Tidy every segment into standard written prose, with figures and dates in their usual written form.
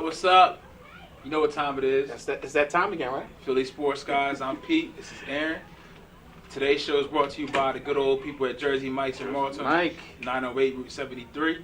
What's up? You know what time it is. It's that time again, right? Philly Sports Guys. I'm Pete. This is Aaron. Today's show is brought to you by the good old people at Jersey Mike's in Marlton. Mike. 908 Route 73.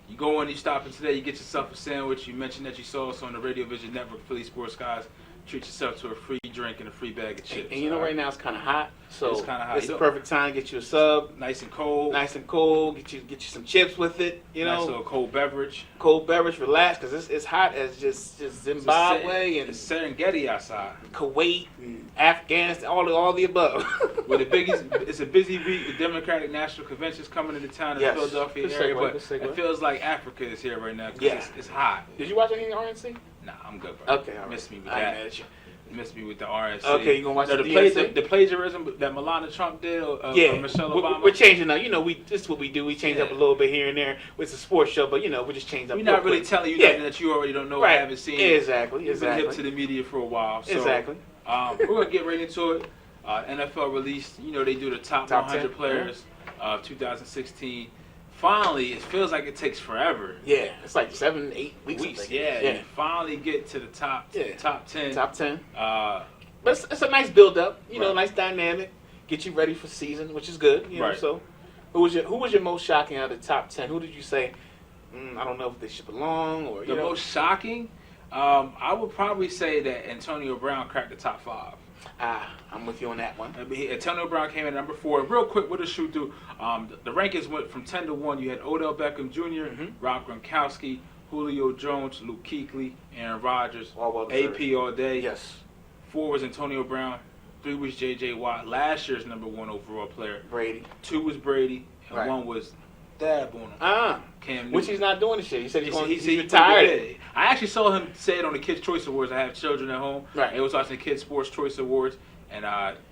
You go in, you stop in today, you get yourself a sandwich. You mentioned that you saw us on the Radio Vision Network, Philly Sports Guys. Treat yourself to a free drink and a free bag of chips. And you know, right now it's kind of hot, so it's kind of hot. It's the perfect time to get you a sub. Nice and cold. Nice and cold. Get you some chips with it. You know, nice little cold beverage. Cold beverage, relax, because it's hot as just Zimbabwe and Serengeti outside. Kuwait and Afghanistan, all the above. Well, it's a busy week. The Democratic National Convention's coming into town in the Philadelphia area, but it feels like Africa is here right now because it's hot. Did you watch any RNC? Nah, I'm good, bro. Okay, all right. Miss me with that. Miss me with the RNC. Okay, you gonna watch the plagiarism that Melania Trump did of Michelle Obama? We're changing up. You know, this is what we do. We change up a little bit here and there. It's a sports show, but you know, we just change up. We're not really telling you nothing that you already don't know or haven't seen. Exactly. You've been hip to the media for a while. So, exactly. We're gonna get right into it. NFL released. You know, they do the top 100 10 players of 2016. Finally, it feels like it takes forever. Yeah, it's like 7-8 weeks. Yeah. You finally get to the top 10. Top 10. But it's a nice build up, you know, nice dynamic. Get you ready for season, which is good. You know, so who was your most shocking out of the top 10? Who did you say? I don't know if they should belong or the most shocking. I would probably say that Antonio Brown cracked the top 5. I'm with you on that one. Antonio Brown came in at number 4. Real quick, what did shoot through? The rankings went from 10 to 1. You had Odell Beckham Jr., Rob Gronkowski, Julio Jones, Luke Kuechly, Aaron Rodgers, AP all day. Yes. 4 was Antonio Brown. 3 was J.J. Watt, last year's number 1 overall player. Brady. 2 was Brady, and 1 was Dab on him. Cam Newton. Which he's not doing this shit. He said he's he retired. I actually saw him say it on the Kids' Choice Awards. I have children at home. Right. They was watching the Kids' Sports Choice Awards, and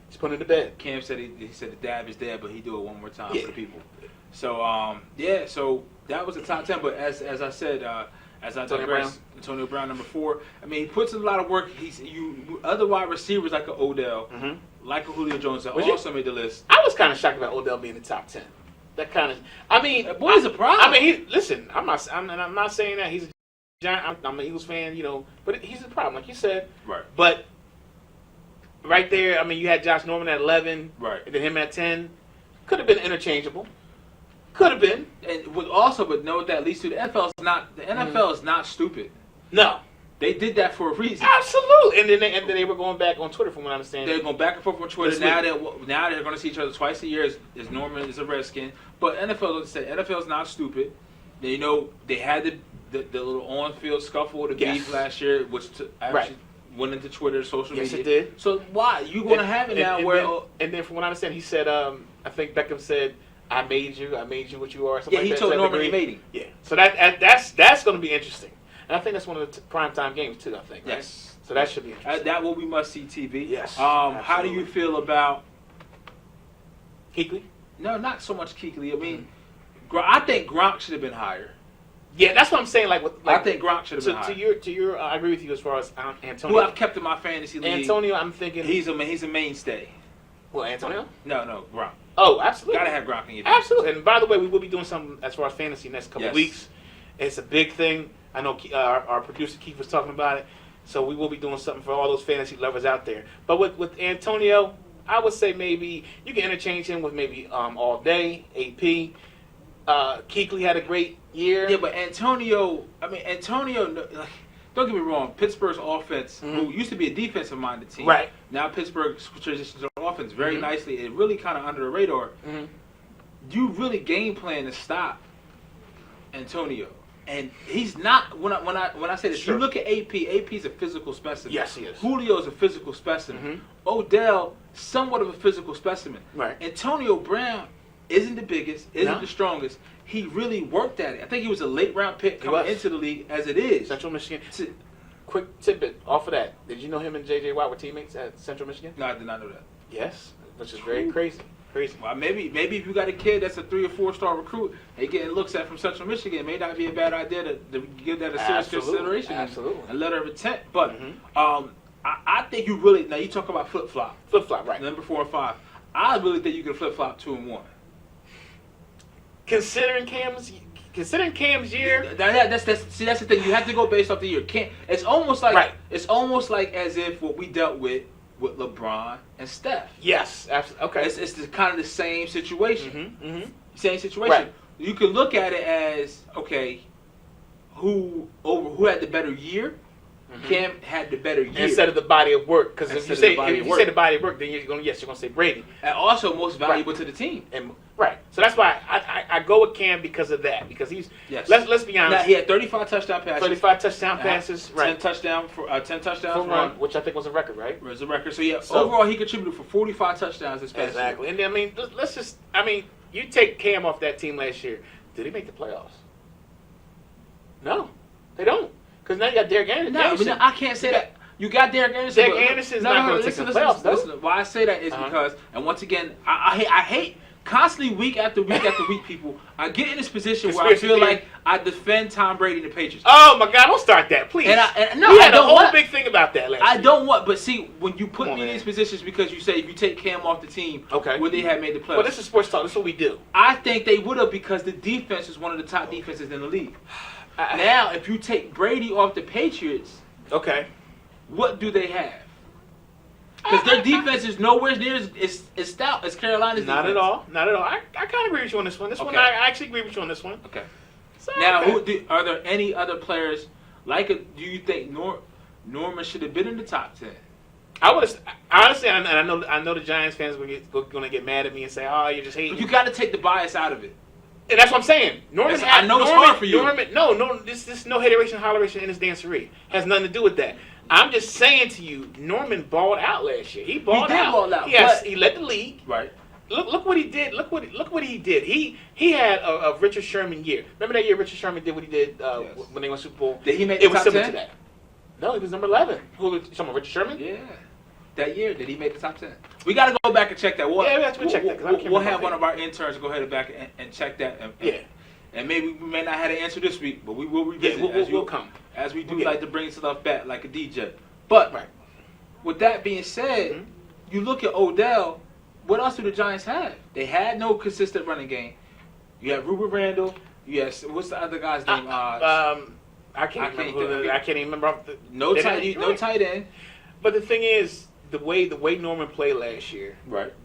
he's putting it to bed. Cam said he said the dab is dead, but he do it one more time for the people. So so that was the top 10. But as I said, as I digress, Antonio Brown number 4. I mean, he puts in a lot of work. Other wide receivers like a Odell, like a Julio Jones, that also made the list. I was kind of shocked about Odell being in the top 10. That kind of, I mean, boy's a problem. I mean, I'm not saying that he's a giant. I'm an Eagles fan, you know, but he's a problem, like you said. Right. But right there, I mean, you had Josh Norman at 11, right, and then him at 10. Could have been interchangeable. Could have been. And but know what that leads to? The NFL is not stupid. No. They did that for a reason. Absolutely, and then they were going back on Twitter, from what I understand. They're going back and forth on Twitter. Now they're going to see each other twice a year. As Norman is a Redskin, but NFL's not stupid. They know they had the little on-field scuffle, the beef last year, which actually went into Twitter, social media. Yes, it did. So why you going to have it now? And then from what I understand, he said, I think Beckham said, "I made you what you are." He told Norman he made him. Yeah. So that's going to be interesting. And I think that's one of the primetime games too, I think. Right? Yes. So that should be interesting. That will be must-see TV. Yes. How do you feel about Kuechly? No, not so much Kuechly. I mean, I think Gronk should have been higher. Yeah, that's what I'm saying. I think Gronk should have been higher. To your, I agree with you as far as Antonio. Who I've kept in my fantasy league. Antonio, I'm thinking he's a mainstay. Well, Antonio? No, Gronk. Oh, absolutely. Gotta have Gronk in your team. Absolutely. And by the way, we will be doing something as far as fantasy next couple of weeks. It's a big thing. I know our producer Keith was talking about it, so we will be doing something for all those fantasy lovers out there. But with Antonio, I would say maybe you can interchange him with maybe All Day, AP. Kuechly had a great year. Yeah, but Antonio, don't get me wrong, Pittsburgh's offense, who used to be a defensive-minded team, right? Now Pittsburgh transitions to offense very nicely and really kind of under the radar. You really game plan to stop Antonio. And he's not. When I say this, you look at AP. AP's a physical specimen. Yes, he is. Julio's a physical specimen. Odell, somewhat of a physical specimen. Right. Antonio Brown isn't the biggest, isn't the strongest. He really worked at it. I think he was a late round pick coming into the league as it is. Central Michigan. Quick tidbit off of that. Did you know him and J.J. Watt were teammates at Central Michigan? No, I did not know that. Yes, which is very crazy. Well, maybe if you got a kid that's a 3 or 4 star recruit, they getting looks at from Central Michigan, it may not be a bad idea to give that a serious consideration and letter of intent. But I think you really, now you talk about flip flop, right? Number 4 and 5. I really think you can flip flop 2 and 1. Considering Cam's considering Cam's year. That's the thing. You have to go based off the year. It's almost like Right. It's almost like as if what we dealt with LeBron and Steph. Yes, absolutely. Okay. It's kind of the same situation. Mm-hmm. Same situation. Right. You can look at it as, okay, who had the better year? Cam had the better year Instead of the body of work, because if you say the body of work, then you're going to say Brady, and also most valuable to the team. And right, so that's why I go with Cam because of that, because he's let's be honest. Now, he had 35 touchdown passes. 35 touchdown passes, 10 right? 10 touchdowns run, which I think was a record, right? It was a record. So overall he contributed for 45 touchdowns this past exactly. year. And I mean, you take Cam off that team last year. Did he make the playoffs? No, they don't. Because now you got Derek Anderson. No, I can't say that. You got Derek Anderson. Derek Anderson's not going to take the playoffs, though. Listen, why I say that is because, and once again, I hate constantly week after week after week, people. I get in this position where I feel like I defend Tom Brady and the Patriots. Oh my God! Don't start that, please. We had a whole big thing about that last year. I don't want, but see, when you put me in these positions because you say if you take Cam off the team, would they have made the playoffs? Well, this is sports talk. This is what we do. I think they would have because the defense is one of the top defenses in the league. Now, if you take Brady off the Patriots, what do they have? Because their defense is nowhere near as stout as Carolina's Not defense. Not at all. I kind of agree with you on this one. One, I actually agree with you on this one. Okay. So, now, are there any other players do you think Norman should have been in the top 10? I would have honestly, and I know the Giants fans are going to get mad at me and say, "Oh, you're just hating." You got to take the bias out of it. And that's what I'm saying. I know it's hard for you. This no hateration, holleration in his dancery has nothing to do with that. I'm just saying to you, Norman balled out last year. He balled out. Yes, he led the league. Right. Look what he did. Look what he did. He had a Richard Sherman year. Remember that year Richard Sherman did what he did when they won Super Bowl? Did he make the top 10? It was similar to that. No, he was number 11. Who was someone? Richard Sherman? Yeah. That year, did he make the top 10? We got to go back and check that. We have to check that. We'll have one of our interns go ahead and back and check that. And maybe we may not have an answer this week, but we will revisit it. As we do like to bring stuff back like a DJ. But with that being said, you look at Odell, what else do the Giants have? They had no consistent running game. You have Ruben Randall. You have, what's the other guy's name? I can't even remember. No tight end. But the thing is, the way Norman played last year,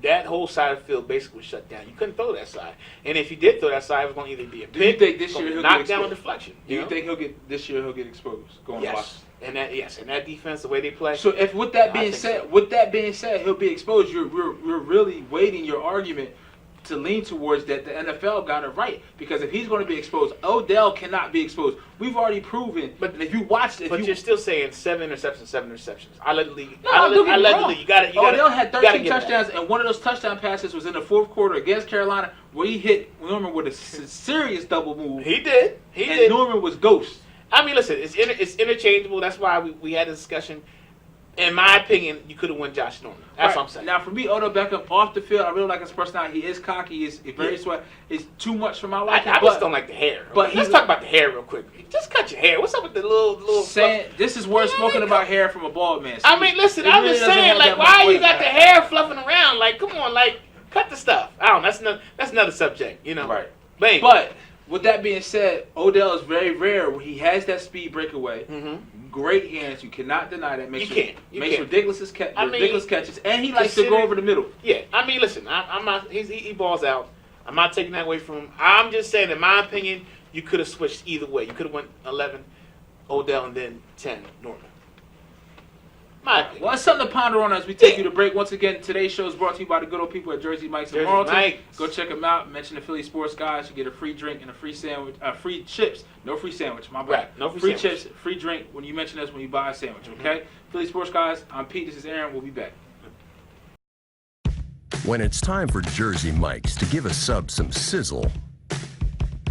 that whole side of the field basically was shut down. You couldn't throw that side, and if you did throw that side, it was going to either be a pick, do you think this year he'll knock get down exposed? or deflection. Do you think he'll get exposed going to Washington? And that defense, the way they play. So if with that being said, he'll be exposed. We're really weighting your argument to lean towards that the NFL got it right, because if he's going to be exposed, Odell cannot be exposed. We've already proven. But if you watch, you're still saying 7 interceptions. I led the league. No, I led the league. You got it. Odell had 13 touchdowns, and one of those touchdown passes was in the fourth quarter against Carolina, where he hit Norman with a serious double move. He did. And Norman was ghost. I mean, listen, it's interchangeable. That's why we had a discussion. In my opinion, you could have won Josh Norman. That's what I'm saying. Now, for me, Odell Beckham off the field, I really like his personality. He is cocky. He's very sweat. It's too much for my liking. I just don't like the hair. But let's talk about the hair real quick. Just cut your hair. What's up with the little? This is worth spoken about hair from a bald man. I mean, listen. I'm just saying, like, why you got the hair fluffing around? Like, come on, like, cut the stuff. I don't know. That's another subject, you know. Right. Anyway. But with that being said, Odell is very rare. He has that speed breakaway. Great hands. You cannot deny that. Makes ridiculous catches, and he likes to go over the middle. Yeah, I mean, listen, I'm not. He balls out. I'm not taking that away from him. I'm just saying, in my opinion, you could have switched either way. You could have went 11, Odell, and then 10, Norman. Well, it's something to ponder on as we take you to break. Once again, today's show is brought to you by the good old people at Jersey Mike's in Marlton. Go check them out. Mention the Philly Sports Guys. You get a free drink and a free sandwich. Free chips. No free sandwich. My bad. Right. No free chips, free drink when you mention us when you buy a sandwich. Okay? Philly Sports Guys. I'm Pete. This is Aaron. We'll be back. When it's time for Jersey Mike's to give a sub some sizzle,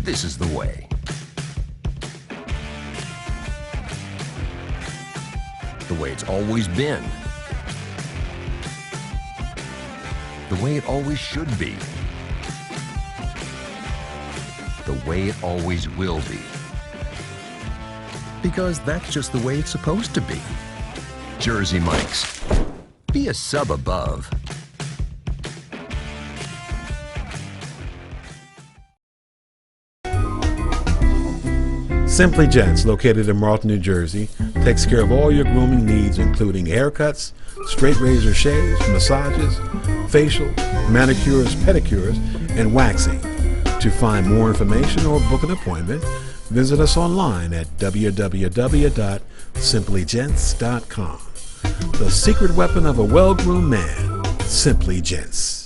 this is the way. The way it's always been. The way it always should be. The way it always will be. Because that's just the way it's supposed to be. Jersey Mike's. Be a sub above. Simply Gents, located in Marlton, New Jersey, takes care of all your grooming needs, including haircuts, straight razor shaves, massages, facial, manicures, pedicures, and waxing. To find more information or book an appointment, visit us online at www.simplygents.com. The secret weapon of a well-groomed man, Simply Gents.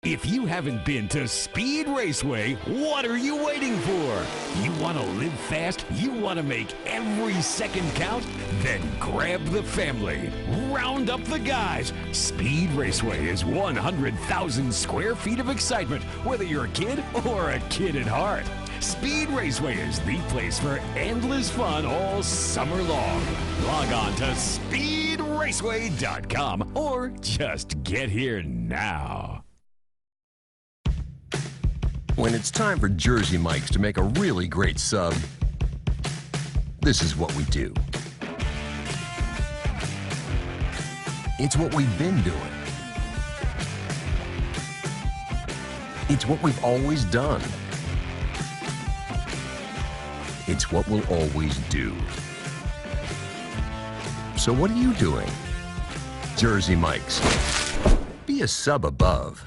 If you haven't been to Speed Raceway, what are you waiting for? You want to live fast? You want to make every second count? Then grab the family. Round up the guys. Speed Raceway is 100,000 square feet of excitement, whether you're a kid or a kid at heart. Speed Raceway is the place for endless fun all summer long. Log on to speedraceway.com or just get here now. When it's time for Jersey Mike's to make a really great sub, this is what we do. It's what we've been doing. It's what we've always done. It's what we'll always do. So what are you doing? Jersey Mike's. Be a sub above.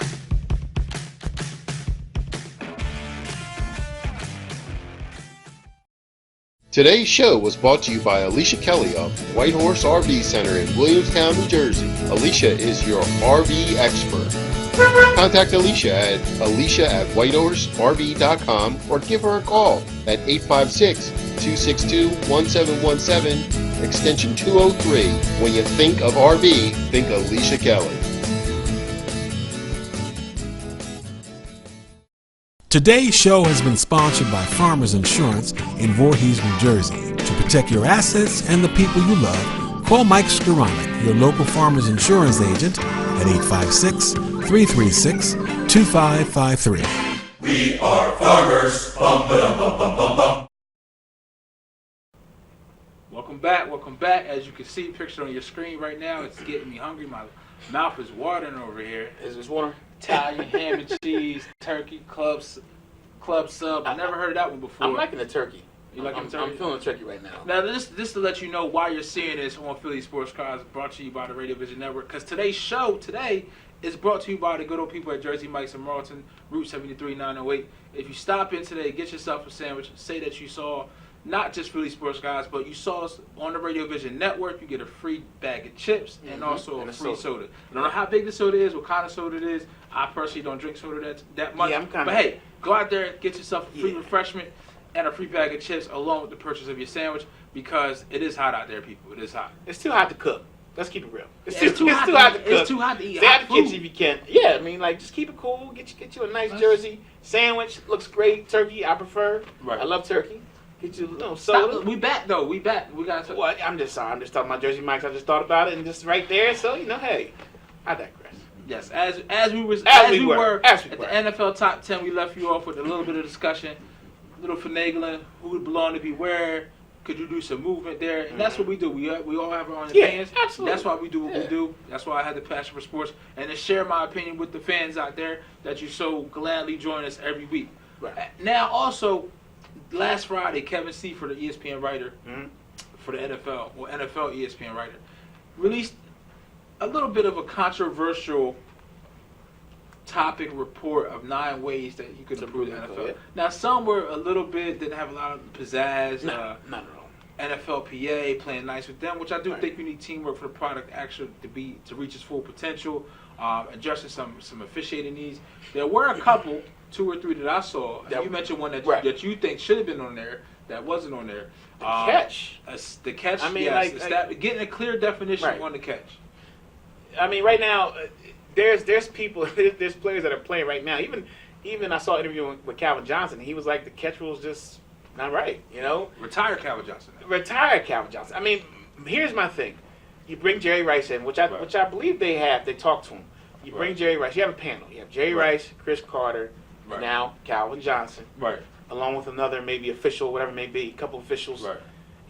Today's show was brought to you by Alicia Kelly of White Horse RV Center in Williamstown, New Jersey. Alicia is your RV expert. Contact Alicia at alicia@whitehorserv.com or give her a call at 856-262-1717, extension 203. When you think of RV, think Alicia Kelly. Today's show has been sponsored by Farmers Insurance in Voorhees, New Jersey. To protect your assets and the people you love, call Mike Skoranek, your local Farmers Insurance agent, at 856-336-2553. We are farmers. Bum, ba-dum, bum, bum, bum, bum. Welcome back. As you can see, pictured on your screen right now, it's getting me hungry. My mouth is watering over here. Is this water? Italian ham and cheese, turkey, club sub. I never heard of that one before. I'm liking the turkey. You liking the turkey? I'm feeling the turkey right now. Now, this to let you know why you're seeing this on Philly Sports Cars, brought to you by the Radio Vision Network. Because today's show is brought to you by the good old people at Jersey Mike's in Marlton, Route 73 908. If you stop in today, get yourself a sandwich. Say that you saw not just Philly Sports Guys, but you saw us on the Radio Vision Network. You get a free bag of chips and also a free soda. I don't know how big the soda is, what kind of soda it is. I personally don't drink soda that much. Yeah, but hey, go out there, get yourself a free refreshment and a free bag of chips along with the purchase of your sandwich, because it is hot out there, people. It is hot. It's too hot to cook. Let's keep it real. It's too hot to cook. It's too hot to eat Stay hot out the kitchen food. if you can. Yeah, I mean, like, just keep it cool. Get you a nice Jersey sandwich. Looks great. Turkey, I prefer. Right. I love turkey. Get you a little soda. We back, though. We back. We got to... Well, I'm just sorry. I'm just talking about Jersey Mike's. I just thought about it and just right there. So, hey, I digress. Yes, as we were at the NFL Top 10, we left you off with a little bit of discussion, a little finagling, who would belong to be where, could you do some movement there, and that's what we do. We all have our own opinions. Absolutely. That's why we do what we do. That's why I had the passion for sports, and to share my opinion with the fans out there that you so gladly join us every week. Right. Now, also, last Friday, Kevin Seifert, the ESPN writer for the NFL, or NFL ESPN writer, released a little bit of a controversial topic report of 9 ways that you could improve the NFL. Yeah. Now, some were a little bit, didn't have a lot of pizzazz. Not at all. NFLPA playing nice with them, which I do think we need teamwork for the product actually to reach its full potential, adjusting some officiating needs. There were a couple, 2 or 3 that I saw. And you mentioned one that you think should have been on there that wasn't on there. The catch. The catch. I mean, yes, getting a clear definition on the catch. I mean, right now, there's people, there's players that are playing right now. Even I saw an interview with Calvin Johnson. He was like, the catch rule's just not right. Retire Calvin Johnson. Retire Calvin Johnson. I mean, here's my thing. You bring Jerry Rice in, which I believe they talked to him. You bring Jerry Rice. You have a panel. You have Jerry Rice, Chris Carter, and now Calvin Johnson. Right. Along with another maybe official, whatever it may be, a couple officials. Right.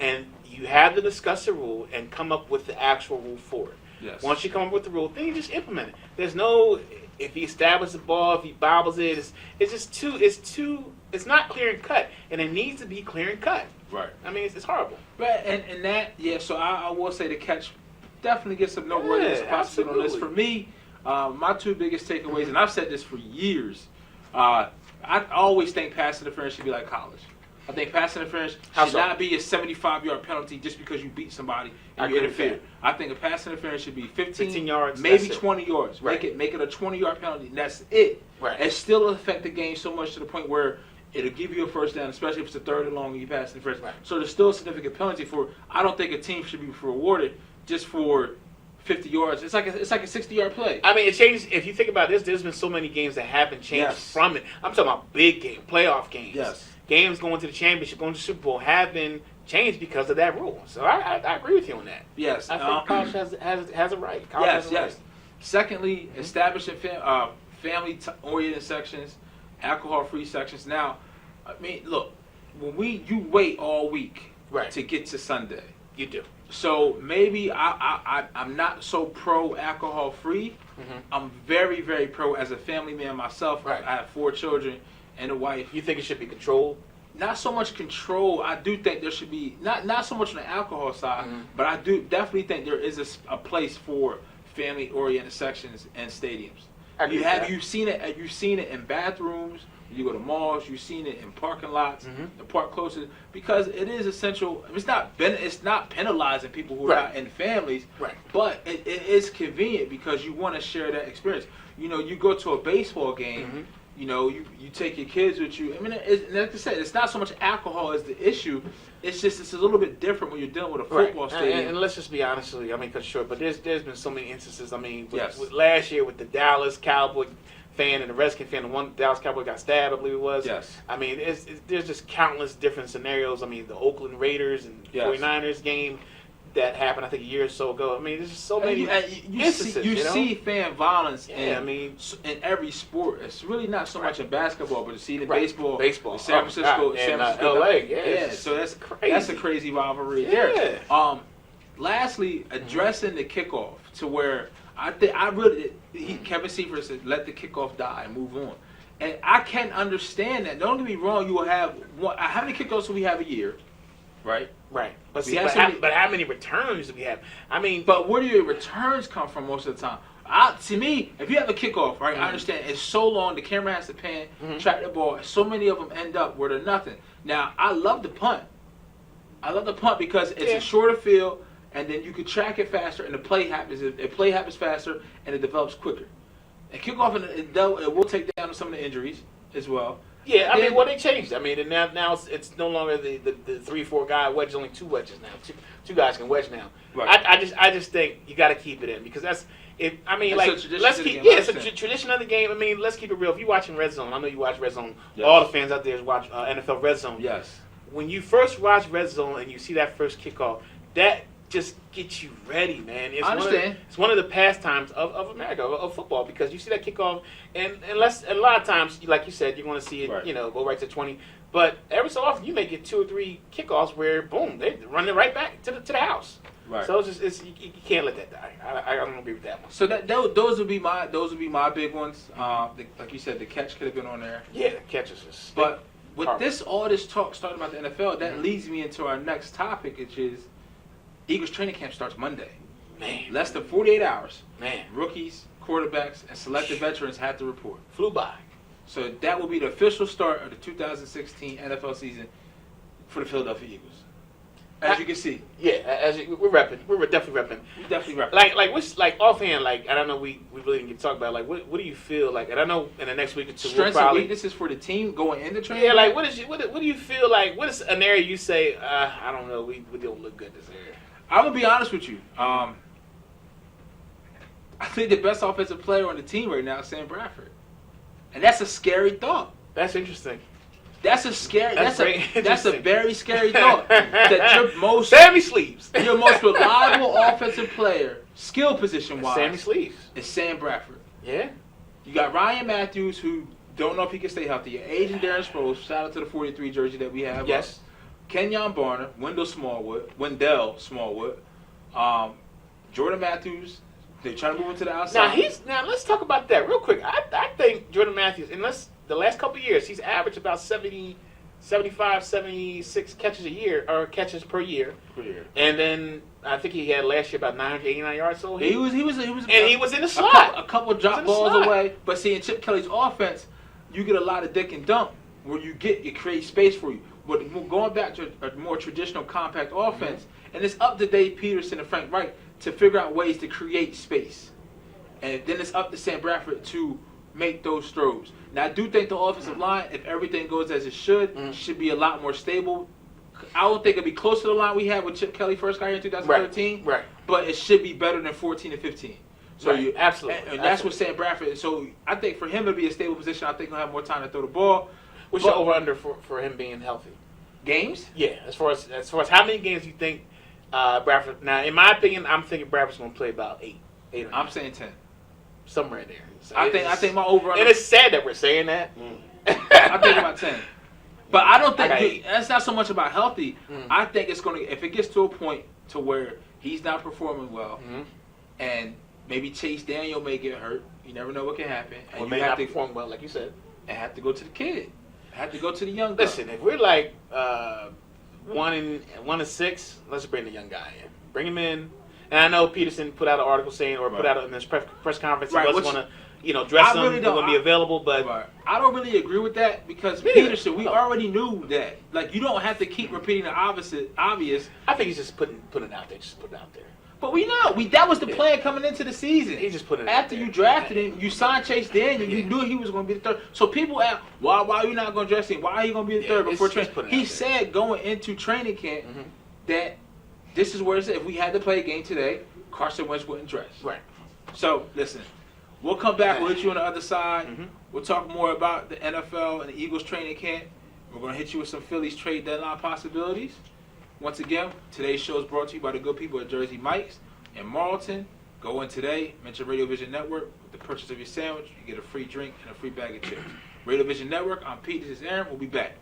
And you have to discuss the rule and come up with the actual rule for it. Yes. Once you come up with the rule, then you just implement it. There's no, if he establishes the ball, if he bobbles it, it's just too it's not clear and cut, and it needs to be clear and cut. Right. I mean, it's horrible. Right, and that, yeah, so I will say the catch definitely gets some noteworthiness Yeah, possibly on this. For me, my two biggest takeaways, and I've said this for years, I always think pass interference should be like college. I think pass interference How should so? not be a 75-yard penalty just because you beat somebody I and you agree with interfere. that. I think a pass interference should be 15 yards, maybe that's it. 20 yards. Right. Make it a 20-yard penalty, and that's it. Right. It still affect the game so much to the point where it'll give you a first down, especially if it's a third and long and you pass interference. Right. So there's still a significant penalty for. I don't think a team should be rewarded just for 50 yards. It's like a 60-yard play. I mean, it changes. If you think about this, there's been so many games that have been changed Yes. from it. I'm talking about big game, playoff games. Yes. Games going to the championship, going to the Super Bowl have been changed because of that rule. So I agree with you on that. Yes. I think college has a right. College Yes, has a yes. right. Secondly, establishing family-oriented sections, alcohol-free sections. Now, I mean, look, when you wait all week Right. to get to Sunday, You do. so maybe I'm not so pro alcohol-free. I'm very, very pro as a family man myself. Right. I have 4 children and a wife. You think it should be controlled? Not so much control. I do think there should be not so much on the alcohol side, but I do definitely think there is a place for family-oriented sections and stadiums. I agree with that. You've seen it in bathrooms. You go to malls. You've seen it in parking lots, the park closest, because it is essential. It's not penalizing people who are Right. not in families, Right. but it is convenient because you want to share that experience. You know, you go to a baseball game. You know, you take your kids with you. I mean, like I said, it's not so much alcohol as the issue. It's a little bit different when you're dealing with a football stadium. And let's just be honest with you. I mean, cut short, but there's been so many instances. I mean, Yes. with last year with the Dallas Cowboy fan and the Redskin fan, the one Dallas Cowboy got stabbed, I believe it was. Yes. I mean, there's just countless different scenarios. I mean, the Oakland Raiders and Yes. 49ers game that happened, I think, a year or so ago. I mean, there's just so many You instances. see, you know? see fan violence Yeah, I mean, in every sport. It's really not so much in basketball, but you see it in Right. baseball. Baseball. San Oh, Francisco, God. San And, Francisco. LA, yeah, Yeah, it's so that's crazy. a crazy rivalry Yeah. there. Lastly, addressing the kickoff to where Kevin Seifert said, let the kickoff die and move on. And I can understand that. Don't get me wrong. You will have how many kickoffs do we have a year, right? right. But We see, have but so how, many- but how many returns do we have? I mean, But where do your returns come from most of the time? To me, if you have a kickoff, right, I understand it's so long, the camera has to pan, track the ball. So many of them end up where they're nothing. Now, I love the punt. I love the punt because it's Yeah. a shorter field, and then you can track it faster, and the play happens. It play happens faster, and it develops quicker. And kickoff, it will take down some of the injuries as well. yeah, I And mean, then- well, they changed. I mean, and now it's no longer the 3-4 guy wedge. Only 2 wedges now. Two guys can wedge now. Right. I just think you got to keep it in because that's it. I mean, It's like a tradition let's of the keep game, I it's a understand. tradition of the game. I mean, let's keep it real. If you're watching Red Zone, I know you watch Red Zone. Yes. All the fans out there watch NFL Red Zone. Yes. When you first watch Red Zone and you see that first kickoff, that just gets you ready, man. It's I understand. It's one of the pastimes of America, of football, because you see that kickoff, and a lot of times, like you said, you want to see it, Right. go right to 20. But every so often, you may get 2 or 3 kickoffs where, boom, they run it right back to the house. Right. So you can't let that die. I don't agree with that one. So those would be my big ones. Like you said, the catch could have been on there. Yeah, the catches is. But with Horrible. all this talk starting about the NFL, that leads me into our next topic, which is Eagles training camp starts Monday. Man, Less than 48 hours. man, Rookies, quarterbacks, and selected veterans have to report. flew by. So that will be the official start of the 2016 NFL season for the Philadelphia Eagles. As you can see, Yeah, we're repping. We're definitely repping. we definitely rep. What's offhand, and I know we really didn't get to talk about, what do you feel like, and I know in the next week or two we'll Strengths and probably, weaknesses for the team going into training. yeah, camp. what do you feel like, what is an area you say, I don't know, we don't look good this area? I'm gonna be honest with you. I think the best offensive player on the team right now is Sam Bradford, and that's a scary thought. That's interesting. That's a scary. That's very That's a interesting. very scary thought. That Sammy Sleeves. your most reliable offensive player, skill position wise, Sammy Sleeves. is Sam Bradford. Yeah. You got Ryan Matthews, who don't know if he can stay healthy. Your agent Darren Sproles. Shout out to the 43 jersey that we have. Yes. Kenyon Barner, Wendell Smallwood, Jordan Matthews. They're trying to move him to the outside. Now let's talk about that real quick. I think Jordan Matthews, and the last couple of years, he's averaged about 70, 75, 76 catches a year, or catches per year. And then I think he had last year about 989 yards. So he was in the slot. A couple drop balls away. But see, in Chip Kelly's offense, you get a lot of dick and dunk where it creates space for you. But going back to a more traditional compact offense, and it's up to Dave Peterson and Frank Reich to figure out ways to create space. And then it's up to Sam Bradford to make those throws. Now, I do think the offensive line, if everything goes as it should be a lot more stable. I don't think it'll be close to the line we had when Chip Kelly first got here in 2013. Right. But it should be better than 14 and 15. So right. Absolutely. And that's what Sam Bradford. So I think for him to be a stable position, I think he'll have more time to throw the ball. What's your over/under for him being healthy? Games? Yeah. As far as how many games do you think Bradford? Now, in my opinion, I'm thinking Bradford's going to play about 8. I'm saying 10. Somewhere in there. So I think my over/under. And it's sad that we're saying that. I think about 10. But I don't think that's not so much about healthy. I think it's going to, if it gets to a point to where he's not performing well, and maybe Chase Daniel may get hurt. You never know what can happen. And or you may have not to perform well, like you said. And have to go to the kid. Have to go to the young guy. Listen, if we're like 1 and 6, let's bring the young guy in. Bring him in. And I know Peterson put out an article saying, or put out in this press conference, he wasn't going to dress him, he's going to be available. But I don't really agree with that because Peterson, we already knew that. Like, you don't have to keep repeating the obvious. I think he's just putting it out there. Just put it out there. But we know that was the plan coming into the season. He just put it after you drafted him, you signed Chase Daniel. You knew he was going to be the third. So people ask, why are you not going to dress him? Why are you going to be the third before training? He said going into training camp that this is where it's at. If we had to play a game today, Carson Wentz wouldn't dress. Right. So listen, we'll come back. We'll hit you on the other side. We'll talk more about the NFL and the Eagles training camp. We're going to hit you with some Phillies trade deadline possibilities. Once again, today's show is brought to you by the good people at Jersey Mike's in Marlton. Go in today, mention Radio Vision Network. With the purchase of your sandwich, you get a free drink and a free bag of chips. Radio Vision Network, I'm Pete, this is Aaron. We'll be back.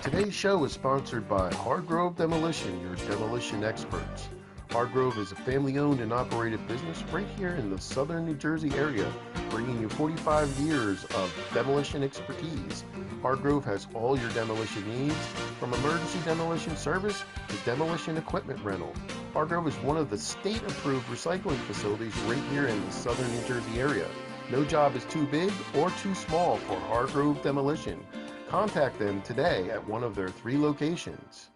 Today's show is sponsored by Hargrove Demolition, your demolition experts. Hargrove is a family-owned and operated business right here in the southern New Jersey area, bringing you 45 years of demolition expertise. Hargrove has all your demolition needs, from emergency demolition service to demolition equipment rental. Hargrove is one of the state-approved recycling facilities right here in the southern New Jersey area. No job is too big or too small for Hargrove Demolition. Contact them today at one of their 3 locations.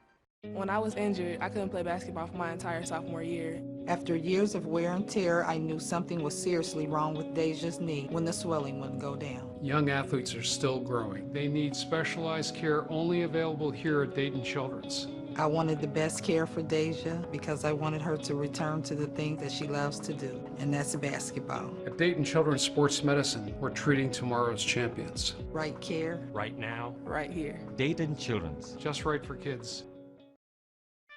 When I was injured, I couldn't play basketball for my entire sophomore year. After years of wear and tear, I knew something was seriously wrong with Deja's knee when the swelling wouldn't go down. Young athletes are still growing. They need specialized care only available here at Dayton Children's. I wanted the best care for Deja because I wanted her to return to the thing that she loves to do, and that's basketball. At Dayton Children's Sports Medicine, we're treating tomorrow's champions. Right care. Right now. Right here. Dayton Children's. Just right for kids.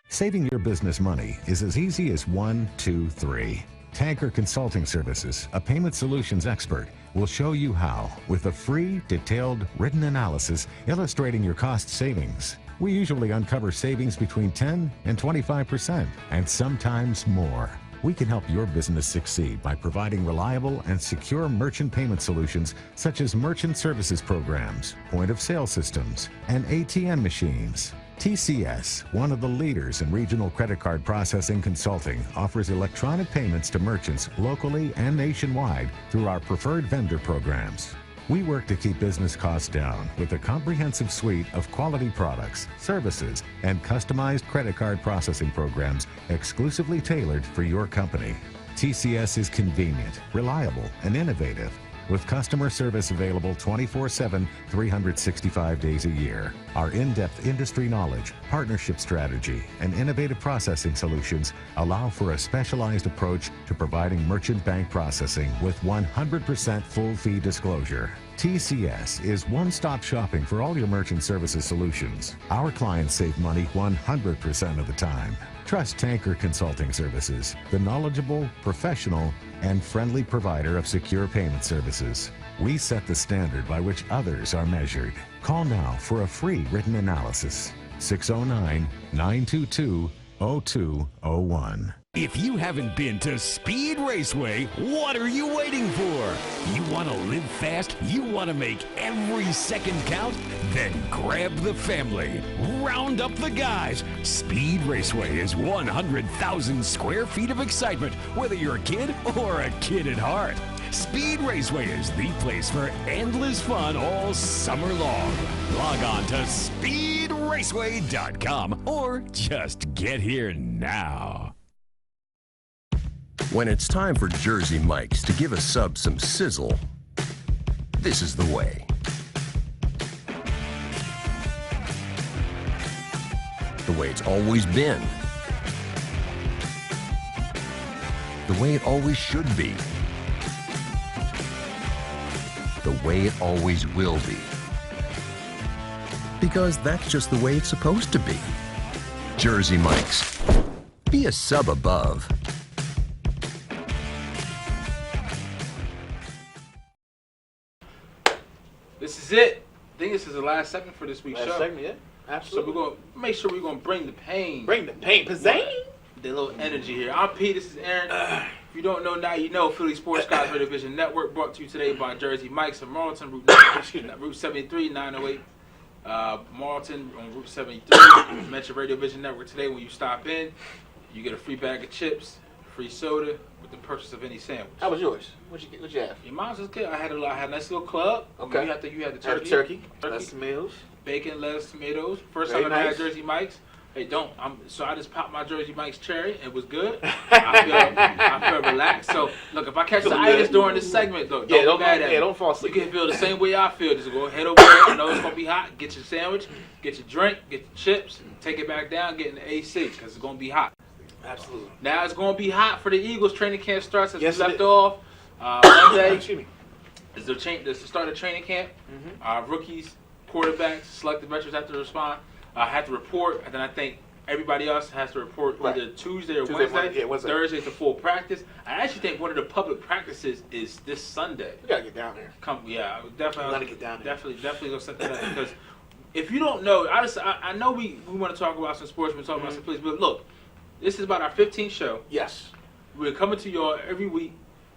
Saving your business money is as easy as 1, 2, 3. Tanker Consulting Services, a payment solutions expert, will show you how with a free, detailed, written analysis illustrating your cost savings. We usually uncover savings between 10 and 25%, and sometimes more. We can help your business succeed by providing reliable and secure merchant payment solutions such as merchant services programs, point-of-sale systems, and ATM machines. TCS, one of the leaders in regional credit card processing consulting, offers electronic payments to merchants locally and nationwide through our preferred vendor programs. We work to keep business costs down with a comprehensive suite of quality products, services, and customized credit card processing programs exclusively tailored for your company. TCS is convenient, reliable, and innovative, with customer service available 24/7, 365 days a year. Our in-depth industry knowledge, partnership strategy, and innovative processing solutions allow for a specialized approach to providing merchant bank processing with 100% full fee disclosure. TCS is one-stop shopping for all your merchant services solutions. Our clients save money 100% of the time. Trust Tanker Consulting Services, the knowledgeable, professional, and friendly provider of secure payment services. We set the standard by which others are measured. Call now for a free written analysis. 609-922-0201. If you haven't been to Speed Raceway, what are you waiting for? You want to live fast? You want to make every second count? Then grab the family. Round up the guys. Speed Raceway is 100,000 square feet of excitement, whether you're a kid or a kid at heart. Speed Raceway is the place for endless fun all summer long. Log on to speedraceway.com or just get here now. When it's time for Jersey Mike's to give a sub some sizzle, this is the way. The way it's always been. The way it always should be. The way it always will be. Because that's just the way it's supposed to be. Jersey Mike's. Be a sub above. This is it. I think this is the last segment for this week's Last show. segment, yeah. Absolutely. So we're going to make sure we're going to bring the pain. Bring the pain. Pizzazz. The little energy here. I'm Pete. This is Aaron. If you don't know now, you know. Philly Sports Guys Radio Vision Network, brought to you today by Jersey Mike's in Marlton, Route 73, 908. Marlton on Route 73. Metro Radio Vision Network today. When you stop in, you get a free bag of chips, free soda with the purchase of any sandwich. How was yours? What'd you have? Your mom's was good. I had a nice little club. Okay. You had the Had turkey. Lettuce, tomatoes. Bacon, lettuce, tomatoes. First Very time I ever nice. had Jersey Mike's. Hey, so I just popped my Jersey Mike's cherry. It was good. I feel relaxed. So look, if I catch the itis during this segment, look, don't be mad at me. Don't fall asleep. You can feel the same way I feel. Just go head over there. I know it's gonna be hot. Get your sandwich, get your drink, get your chips, take it back down, get in the AC because it's gonna be hot. Absolutely. Now it's gonna be hot for the Eagles. Training camp starts as Yes, we it left is. off. Monday Excuse me. is the start of training camp. Rookies, quarterbacks, selected veterans have to respond. Have to report, and then I think everybody else has to report either Tuesday or Wednesday. Wednesday. Thursday's the full practice. I actually think one of the public practices is this Sunday. We gotta get down there. I would definitely Gotta get down there. Definitely go set that up because if you don't know, I know we want to talk about some sports, we're talking about some police, but look, this is about our 15th show. Yes. We're coming to y'all every week,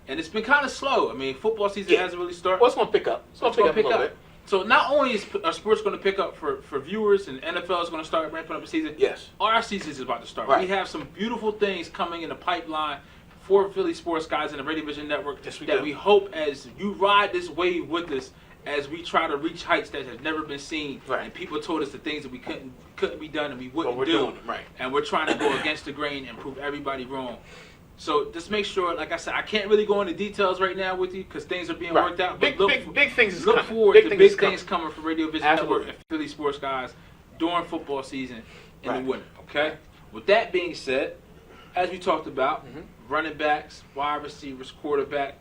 and it's been kind of slow. I mean, football season hasn't really started. Well, it's gonna pick up. It's gonna pick up a little bit. So not only is our sports going to pick up for viewers, and NFL is going to start ramping up the season. Yes. Our season is about to start. Right. We have some beautiful things coming in the pipeline for Philly Sports Guys and the Radio Vision Network we hope as you ride this wave with us as we try to reach heights that have never been seen. Right. And people told us the things that we couldn't be done and we wouldn't But we're do. doing them, right. And we're trying to go against the grain and prove everybody wrong. So just make sure, like I said, I can't really go into details right now with you because things are being worked out. But Big things is look coming. forward Big to things big is coming. things coming from Radio Vision Absolutely. Network and Philly Sports Guys during football season in Right. the winter. Okay. With that being said, as we talked about, running backs, wide receivers, quarterback.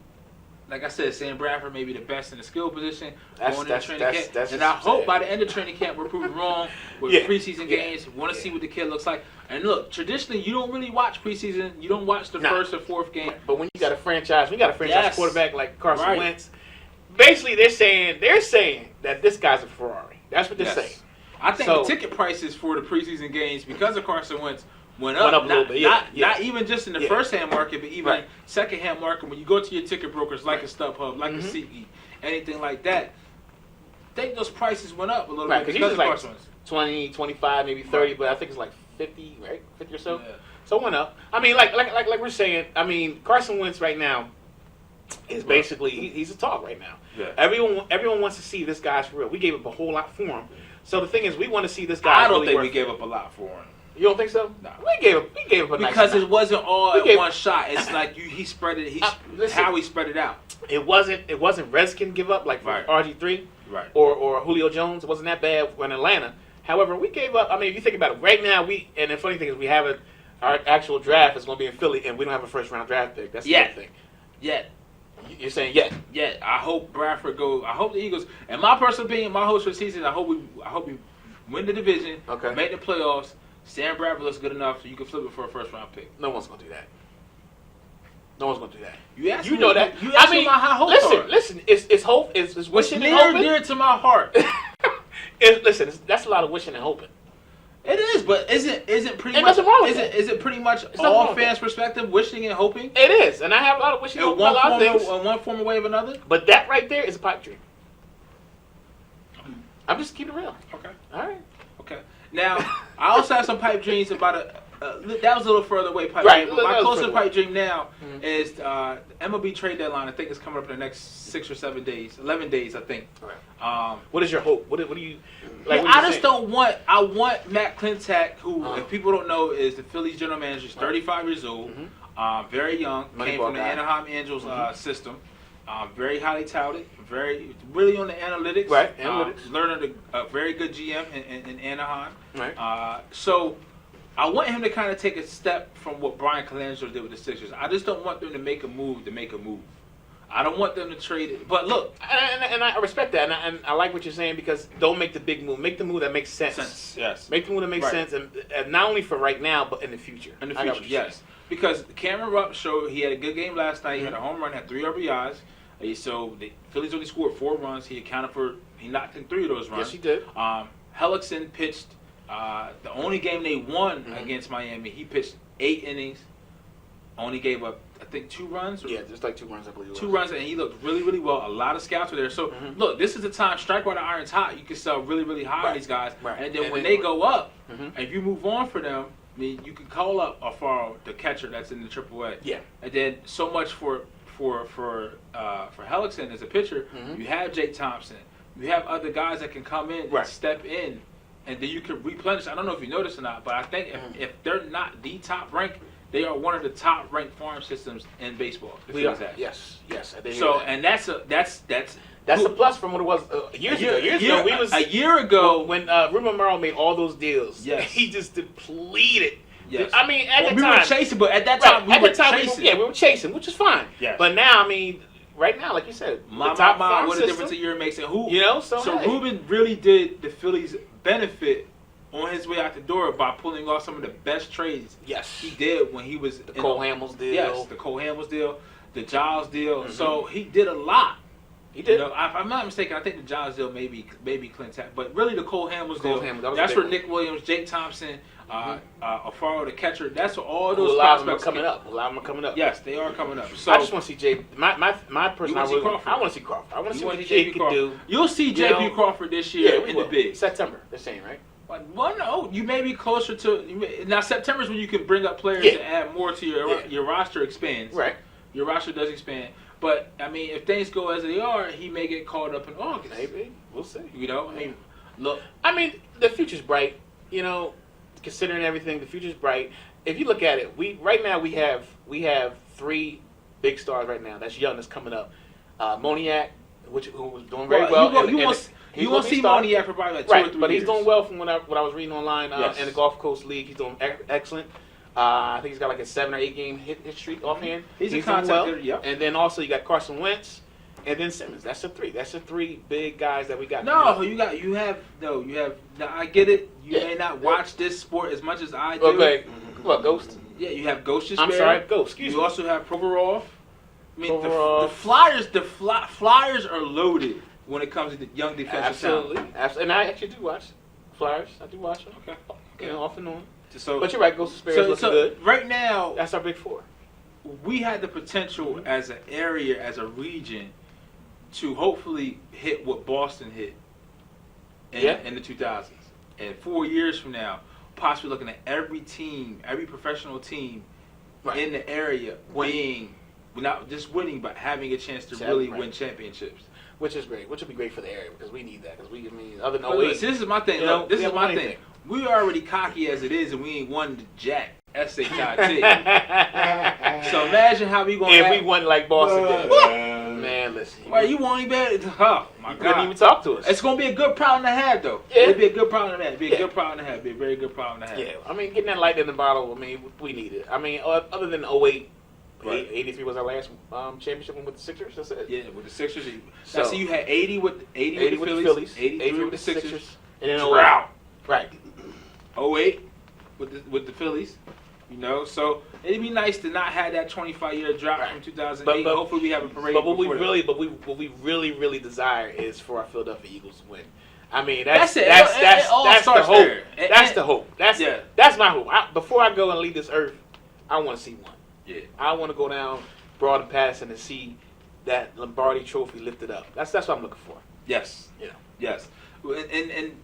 Like I said, Sam Bradford may be the best in the skill position going into training camp. And I hope by the end of training camp we're proven wrong with preseason games. Want to see what the kid looks like. And look, traditionally you don't really watch preseason. You don't watch the first or fourth game. But when you got a franchise, Yes. quarterback like Carson Right. Wentz, basically they're saying that this guy's a Ferrari. That's what they're saying. I think So- the ticket prices for the preseason games because of Carson Wentz went Went up up a little bit, yeah. Not even just in the first-hand market, but even Right. second-hand market. When you go to your ticket brokers like a StubHub, like a SeatGeek, anything like that, I think those prices went up a little Right, bit because because usually of like Carson Wentz. 20, 25, maybe 30, but I think it's like 50, right? 50 or so. Yeah. So it went up. I mean, like we're saying, I mean, Carson Wentz right now is basically, he's a talk right now. Yeah. Everyone wants to see this guy's for real. We gave up a whole lot for him. So the thing is, we want to see this guy. I don't really think work. we gave up a lot for him. You don't think so? No. We gave up a nice Because amount. it wasn't all We at gave- one shot. It's like he spread it. Listen. How he spread it out. It wasn't Redskin give up like Right. RG3 Right. or Julio Jones. It wasn't that bad in Atlanta. However, we gave up. I mean, if you think about it, right now and the funny thing is we have our actual draft is going to be in Philly, and we don't have a first round draft pick. That's the Yeah. other thing. Yet. You're saying yet? Yeah, I hope Bradford go. I hope the Eagles. And my personal opinion, my hopes for the season, I hope we win the division, Okay. make the playoffs. Sam Bradford looks good enough so you can flip it for a first round pick. No one's going to do that. No one's going to do that. You asked You me, know that. You asked I mean, me my high hopes are. listen. It's hope. It's What's wishing near and and hoping. dear to my heart. Listen, that's a lot of wishing and hoping. It is, but isn't pretty Ain't much nothing wrong with that. is it pretty much nothing wrong all with fans' perspective, wishing and hoping? It is, and I have a lot of wishing and hoping about a lot of things. In one form or way of another. But that right there is a pipe dream. I'm just keeping it real. Okay. All right. Okay. Now, I also have some pipe dreams about that was a little further away pipe Right, dream. But my that was closest further pipe dream now is the MLB trade deadline. I think it's coming up in the next 6 or 7 days, 11 days, I think. Right. What is your hope? What do you like? I just don't want. I want Matt Klentak, who, if people don't know, is the Phillies general manager. He's 35 years old, very young, came from the Anaheim Angels system. Very highly touted, really on the analytics. Right, analytics. Learning a very good GM in Anaheim. Right. So I want him to kind of take a step from what Brian Colangelo did with the Sixers. I just don't want them to make a move to make a move. I don't want them to trade it. But look. And I respect that. And I like what you're saying because don't make the big move. Make the move that makes sense. Yes. Make the move that makes sense. And not only for right now, but in the future. In the future, yes. Because Cameron Rupp showed he had a good game last night. He had a home run, had 3 RBIs. So the Phillies only scored 4 runs. He knocked in 3 of those runs. Yes, he did. Hellickson pitched the only game they won against Miami. He pitched 8 innings, only gave up, I think, 2 runs. Yeah, just like 2 runs, I believe. 2 runs, and he looked really, really well. A lot of scouts were there. So, look, this is the time, strike while the iron's hot. You can sell really, really high on these guys. Right. And then when they go up, if you move on for them, I mean, you can call up Alfaro, the catcher that's in the AAA. Yeah. And then so much for Hellickson as a pitcher, you have Jake Thompson. You have other guys that can come in and step in, and then you can replenish. I don't know if you noticed or not, but I think if they're not the top rank, they are one of the top ranked farm systems in baseball. We are. Yes. So and that's a plus from what it was years ago. A year ago when Ruben Morrow made all those deals. Yes. He just depleted. Yes. I mean, at the time we were chasing, but at that time we were chasing. We were chasing, which is fine. Yes. But now, I mean, right now, like you said, my the top what farm a system, difference a year makes, and who So hey. Ruben really did the Phillies benefit on his way out the door by pulling off some of the best trades. Yes. He did when he was the Cole Hamels deal. Yes, the Cole Hamels deal, the Giles deal. So he did a lot. He did. You know, if I'm not mistaken, I think the Giles deal maybe Clinton, but really the Cole Hamels deal. Hamels, that's where Nick Williams, Jake Thompson, Alfaro the catcher. That's what all those prospects coming up. A lot of them are coming up. Yes, they are coming up. So I just want to see Jay. My person. I want to see Crawford. I want to see what Jay can do. You'll see J.P. Crawford this year in the big September. They're saying, right? Well, no, you may be closer to now. September is when you can bring up players and add more to your roster expands. Right. Your roster does expand. But, I mean, if things go as they are, he may get called up in August. Maybe. We'll see. You know? I mean, look. I mean, the future's bright. You know, considering everything, the future's bright. If you look at it, right now we have 3 big stars right now. That's young, that's coming up. Moniak, who was doing very well. You won't see Moniak for probably like 2 or 3 years. But he's doing well from what I was reading online in the Gulf Coast League. He's doing excellent. I think he's got like a 7 or 8 game hit streak offhand. He's a contact hitter, yeah. And then also you got Carson Wentz, and then Simmons. That's the 3. That's the 3 big guys that we got. No, you have. Now I get it. You may not watch this sport as much as I do. Okay. What, Ghost? Yeah, you have Ghost. I'm sorry, Ghost. Excuse me. You also have Provorov. I mean, Provorov. the Flyers are loaded when it comes to the young defensive talent. Absolutely. And I actually do watch Flyers. I do watch them. Okay. You know, off and on. So, but you're right, Ghost Spears looking good. Right now, that's our big 4. We had the potential as an area, as a region, to hopefully hit what Boston hit in the 2000s. And 4 years from now, possibly looking at every team, every professional team in the area being, not just winning, but having a chance to really win championships. Which is great. Which would be great for the area because we need that. Because other than 08. This is my thing. This is my thing. We are already cocky as it is, and we ain't won the jack. S-H-I-T. So imagine how we going to if we won like Boston did. Man, listen. Well, you won't even. Oh, my God. Couldn't even talk to us. It's going to be a good problem to have, though. Yeah. It'll be a good problem to have. Be a good problem to have. Be a very good problem to have. Yeah. I mean, getting that light in the bottle, I mean, we need it. I mean, other than 08, 83 was our last championship with the Sixers. That's it. Yeah, with the Sixers. So, you had 80 with the Phillies, 83 with the Sixers, and then drought. Right. 08 with the Phillies. You know, so it'd be nice to not have that 25-year drought from 2008. But hopefully we have a parade. But what we really desire is for our Philadelphia Eagles to win. I mean, That's it. That's It all the starts hope. there. That's the hope. That's my hope. Before I go and leave this earth, I want to see one. Yeah. I want to go down Broad and Patterson and see that Lombardi Trophy lifted up. That's what I'm looking for. Yes. You know. Yes. And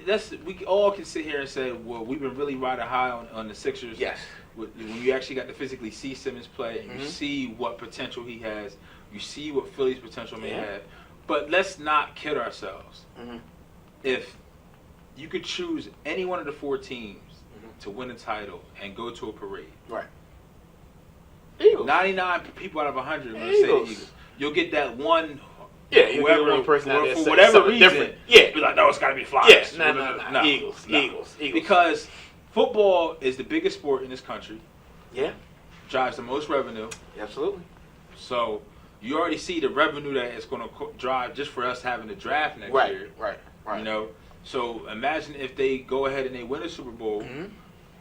that's we all can sit here and say, well, we've been really riding high on the Sixers. Yes. When you actually got to physically see Simmons play, and you see what potential he has, you see what Philly's potential may have. But let's not kid ourselves. If you could choose any one of the 4 teams to win a title and go to a parade, right? Eagles. 99 people out of 100 are going to say the Eagles. You'll get that one. Yeah, whoever, one person out there for whatever reason, different. Yeah, be like, no, it's got to be Flyers. Yeah, no. Eagles. Because football is the biggest sport in this country. Yeah, drives the most revenue. Absolutely. So you already see the revenue that it's going to drive just for us having the draft next year. Right. You know, so imagine if they go ahead and they win a Super Bowl.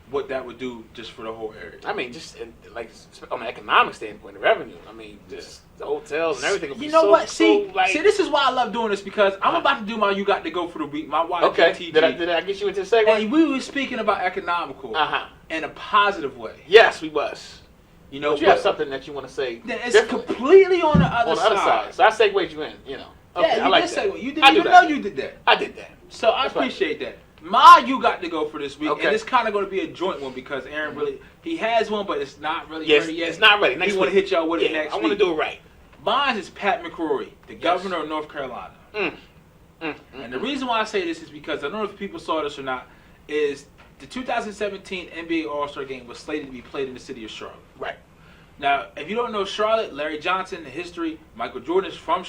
What that would do just for the whole area. I mean, just like on an economic standpoint, the revenue. I mean, just the hotels and everything. Would You be know so, what? See, this is why I love doing this because I'm about to do my You Got to Go for the week. My YGTG. Okay. Did I get you into the segue? And we were speaking about economical in a positive way. Yes, we was. You know, but you have something that you want to say. It's completely on the other side. So I segued you in. You know. Okay, Yeah, I like did that. segue. You didn't even know you did that. I did that. So I appreciate that. My You Got to Go for this week, and it's kind of going to be a joint one because Aaron he has one, but it's not really ready yet. It's not ready. Next He want to hit y'all with it next week. I want to do it right. Mine is Pat McCrory, the governor of North Carolina. And the reason why I say this is because I don't know if people saw this or not, is the 2017 NBA All-Star Game was slated to be played in the city of Charlotte. Right. Now, if you don't know Charlotte, Larry Johnson, the history, Michael Jordan is from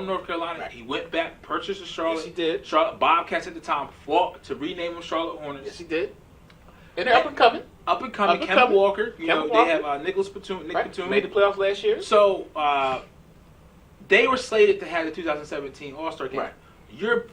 North Carolina. Right. He went back, purchased the Charlotte. Yes, he did. Charlotte Bobcats at the time fought to rename them Charlotte Hornets. Yes, he did. And they're up and coming. Kemba Walker. You know, they have Nicholas Batum. Batum. Made the playoffs last year. So, they were slated to have the 2017 All-Star Game. Right. Your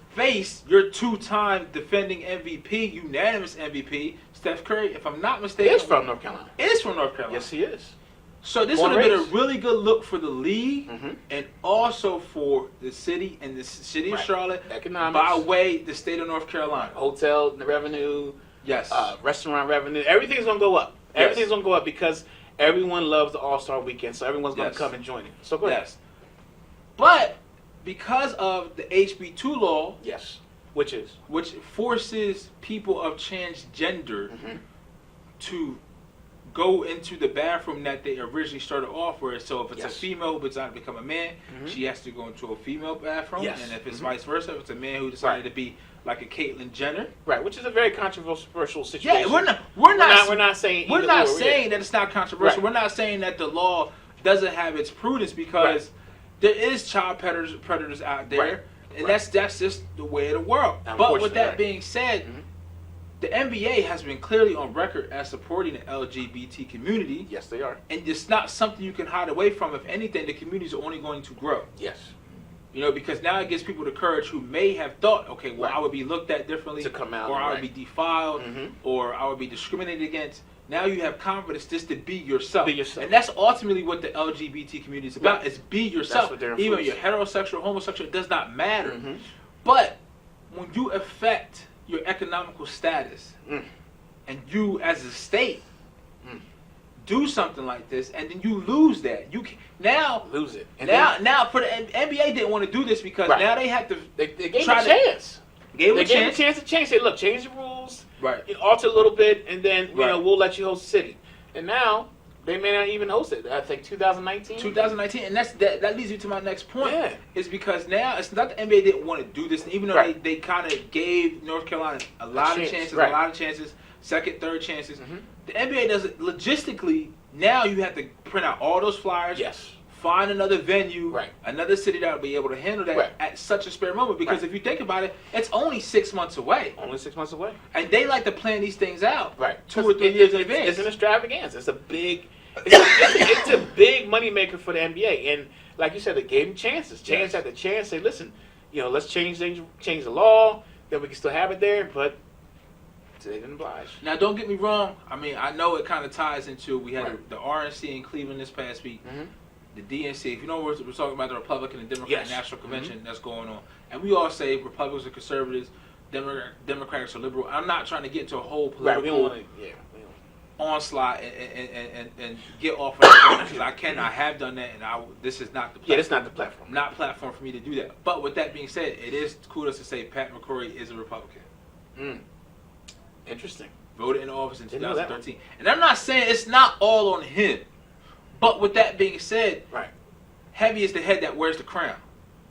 two-time defending MVP, unanimous MVP, Steph Curry, if I'm not mistaken. Is from North Carolina. Is from North Carolina. Yes, he is. So this would have been a really good look for the league and also for the city and the city of Charlotte Economics. by way the state of North Carolina. Hotel revenue. Yes. Restaurant revenue. Everything's going to go up. Yes. Everything's going to go up because everyone loves the All-Star Weekend, so everyone's going to come and join it. So go ahead. Yes. But because of the HB2 law, which forces people of transgender to go into the bathroom that they originally started off with. So if it's a female who decided to become a man, she has to go into a female bathroom. Yes. And if it's vice versa, if it's a man who decided to be like a Caitlyn Jenner. Right, which is a very controversial situation. Yeah, we're not saying that it's not controversial. Right. We're not saying that the law doesn't have its prudence because there is child predators out there, and that's just the way of the world. But with that being said, the NBA has been clearly on record as supporting the LGBT community. Yes, they are. And it's not something you can hide away from. If anything, the community is only going to grow. Yes. You know, because now it gives people the courage who may have thought, okay, well, I would be looked at differently, to come out, or I would be defiled, or I would be discriminated against. Now you have confidence just to be yourself. Be yourself. And that's ultimately what the LGBT community is about, is be yourself. That's what they're Even if you're heterosexual, homosexual, it does not matter. But when you affect your economical status, and you as a state do something like this, and then you lose that, you can, now lose it. And now for the NBA didn't want to do this because now they have to. They gave a chance. Gave a a chance to change. Say, look, change the rules. Right. Alter a little bit, and then you know we'll let you host the city. And now they may not even host it. I think 2019. 2019, and that leads you to my next point. Yeah. Is because now it's not the NBA didn't want to do this, even though they kind of gave North Carolina a lot of chances, second, third chances. The NBA does it logistically. Now you have to print out all those flyers. Yes. Find another venue, another city that will be able to handle that at such a spare moment. Because if you think about it, it's only 6 months away. Only 6 months away. And they like to plan these things out 2 or 3 years years in advance. It's an extravaganza. It's a big, it's a big moneymaker for the NBA. And like you said, they gave them chances. Chance after chance. Say, listen, you know, let's change the law. Then we can still have it there, but they didn't oblige. Now, don't get me wrong. I mean, I know it kind of ties into, we had the RNC in Cleveland this past week. The DNC, if you know we're talking about the Republican and Democrat National Convention that's going on. and we all say Republicans are conservatives, Democrats are liberal. I'm not trying to get into a whole political we don't want to, onslaught and get off of that because I have done that, and this is not the platform. it's not the platform. Not platform for me to do that. But with that being said, it is kudos to say Pat McCrory is a Republican. Interesting. Voted in office in Didn't know that 2013. And I'm not saying it's not all on him. But with that being said, heavy is the head that wears the crown.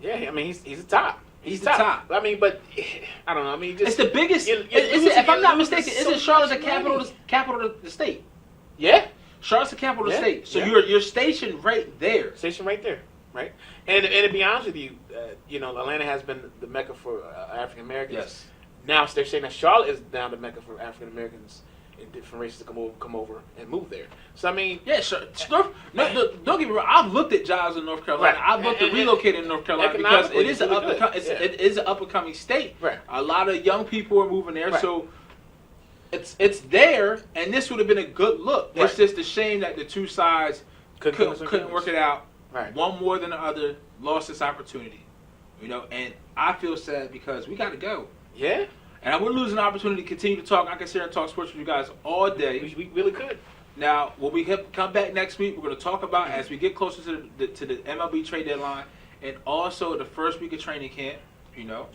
Yeah, I mean, he's the top. He's the top. I mean, but I don't know. I mean, just, it's the biggest. If I'm not mistaken, isn't Charlotte the capital of the state? Yeah, Charlotte's the capital of the state. So you're stationed right there. Stationed right there, right? And to be honest with you, Atlanta has been the mecca for African Americans. Yes. Now they're saying that Charlotte is now the mecca for African Americans in different races to come over and move there. So I mean, yeah, sure. Don't get me wrong. I've looked at jobs in North Carolina. I've looked at relocating in North Carolina because it is an up and coming state. Right. A lot of young people are moving there, right. so it's there, and this would have been a good look. Right. It's just a shame that the two sides couldn't work it out. Right. One more than the other lost this opportunity, And I feel sad because we got to go. Yeah. And I would lose an opportunity to continue to talk. I can sit here and talk sports with you guys all day. We really could. Now, when we come back next week, we're going to talk about, as we get closer to the MLB trade deadline, and also the first week of training camp,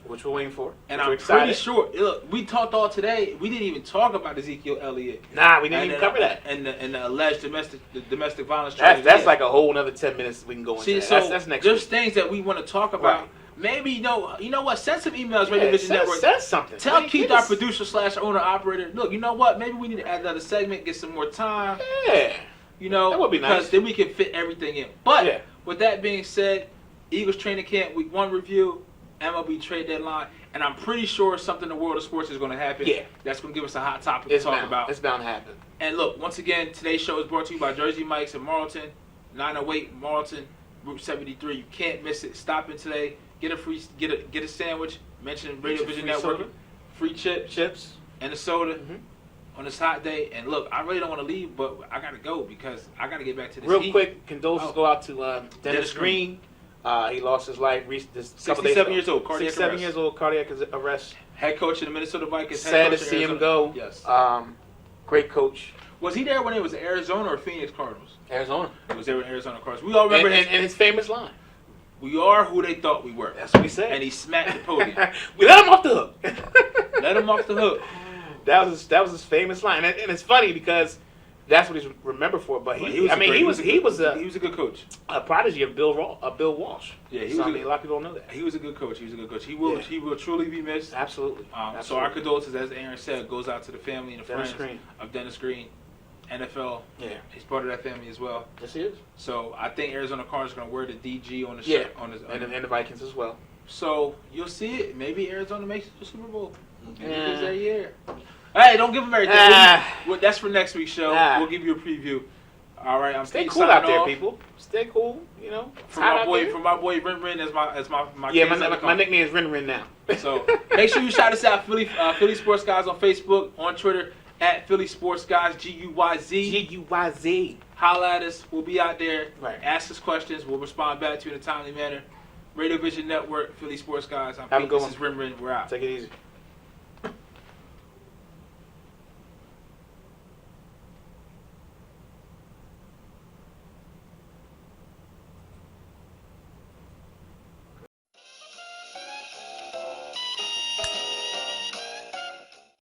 Which we're waiting for. And I'm pretty sure, look, we talked all today, we didn't even talk about Ezekiel Elliott. Nah, we didn't even cover that. And the alleged domestic violence charges. That's like a whole other 10 minutes we can go into. See, so that's next there's week. Things that we want to talk about. Right. Maybe, you know what? Send some emails, Radio Vision Network. Send something. Tell Keith, our producer / owner operator, look, you know what? Maybe we need to add another segment, get some more time. Yeah. That would be nice. Because then we can fit everything in. But with that being said, Eagles training camp, week 1 review, MLB trade deadline, and I'm pretty sure something in the world of sports is going to happen. Yeah. That's going to give us a hot topic to talk about. It's bound to happen. And look, once again, today's show is brought to you by Jersey Mike's in Marlton, 908 Marlton, Route 73. You can't miss it. Stop in today. Get a sandwich. Mention Radio Vision Network. Soda. Free chips and a soda on this hot day. And look, I really don't want to leave, but I got to go because I got to get back to this Real heat. Quick, condolences go out to Dennis Green. He lost his life this couple days ago. 67 years old, cardiac 67 arrest. years old, cardiac arrest. Head coach of the Minnesota Vikings. Sad to see him go. Yes. Great coach. Was he there when it was Arizona or Phoenix Cardinals? Arizona. He was there with Arizona Cardinals. We all remember his famous line. We are who they thought we were. That's what he said. And he smacked the podium. We let him off the hook. Let him off the hook. That was his famous line, and it's funny because that's what he's remembered for. But he was a good coach, a prodigy of Bill Walsh. Yeah, a lot of people don't know that. He was a good coach. He will truly be missed. Absolutely. So our condolences, as Aaron said, goes out to the family and the friends of Dennis Green. NFL, he's part of that family as well. Yes, he is. So I think Arizona Cardinals are going to wear the DG on the shirt. And the Vikings as well. So you'll see it. Maybe Arizona makes it to the Super Bowl. Maybe it's their year. Hey, don't give them everything. That's for next week's show. We'll give you a preview. All right, stay cool out there, people. Stay cool. From my boy Rin Rin as my my nickname is Rin Rin now. So make sure you shout us out, Philly Sports Guys on Facebook, on Twitter. At Philly Sports Guys, GUYZ. GUYZ. Holla at us. We'll be out there. Right. Ask us questions. We'll respond back to you in a timely manner. Radio Vision Network, Philly Sports Guys. I'm Have Pete. a good This is Rin Rin. We're out. Take it easy.